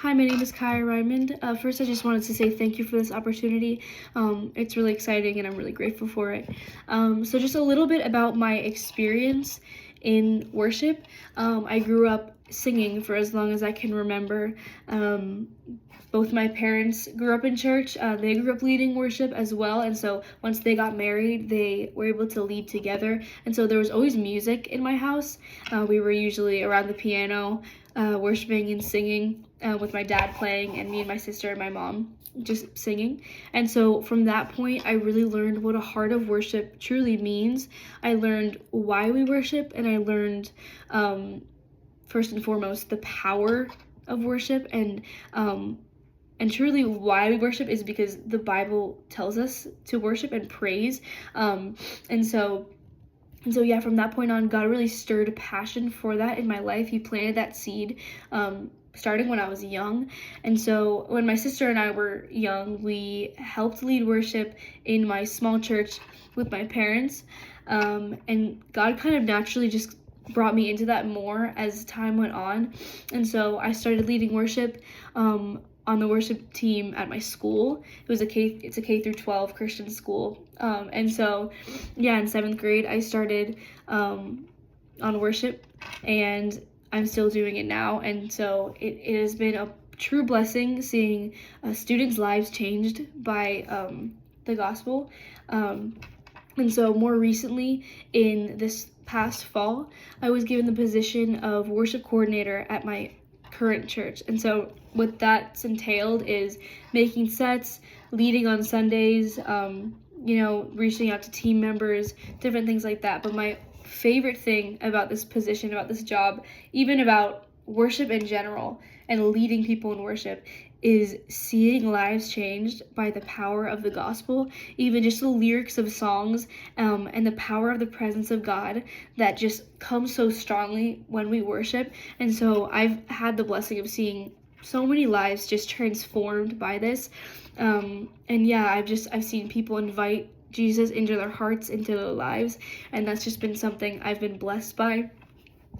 Hi, my name is Kaia Reinmund. First, I just wanted to say thank you for this opportunity. It's really exciting and I'm really grateful for it. So just a little bit about my experience in worship. I grew up singing for as long as I can remember. Both my parents grew up in church. They grew up leading worship as well. And so once they got married, they were able to lead together. And so there was always music in my house. We were usually around the piano, worshiping and singing, with my dad playing and me and my sister and my mom just singing. And so from that point, I really learned what a heart of worship truly means. I learned why we worship, and I learned, first and foremost, the power of worship, and truly why we worship is because the Bible tells us to worship and praise. And so yeah, from that point on, God really stirred a passion for that in my life. He planted that seed, starting when I was young. And so when my sister and I were young, we helped lead worship in my small church with my parents. And God kind of naturally just brought me into that more as time went on. And so I started leading worship, on the worship team at my school. It's a K through 12 Christian school. And so, yeah, in 7th grade, I started on worship, and I'm still doing it now. And so it has been a true blessing seeing students' lives changed by the gospel. And so more recently, in this past fall, I was given the position of worship coordinator at my current church. And so what that's entailed is making sets, leading on Sundays, reaching out to team members, different things like that. But my favorite thing about this position, about this job, even about worship in general and leading people in worship, is seeing lives changed by the power of the gospel, even just the lyrics of songs, and the power of the presence of God that just comes so strongly when we worship. And so I've had the blessing of seeing so many lives just transformed by this. And yeah, I've seen people invite Jesus into their hearts, into their lives, and that's just been something I've been blessed by.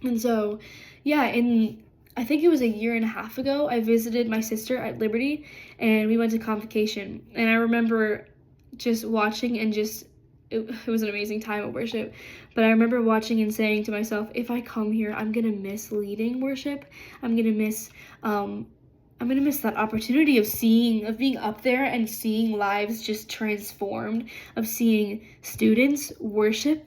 And so, yeah, I think it was a year and a half ago, I visited my sister at Liberty, and we went to convocation. And I remember just watching, and it was an amazing time of worship. But I remember watching and saying to myself, if I come here, I'm gonna miss leading worship. I'm gonna miss that opportunity of being up there and seeing lives just transformed, of seeing students worship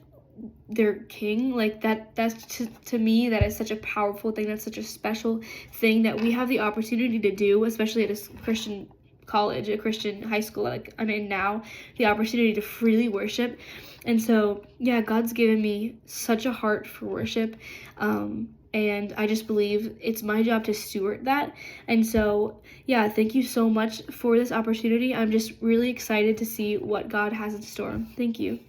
their king. Like that's to me, that is such a powerful thing. That's such a special thing that we have the opportunity to do, especially at a Christian college, a Christian high school like I'm in now, the opportunity to freely worship. And so yeah, God's given me such a heart for worship, and I just believe it's my job to steward that. And so yeah, thank you so much for this opportunity. I'm just really excited to see what God has in store. Thank you.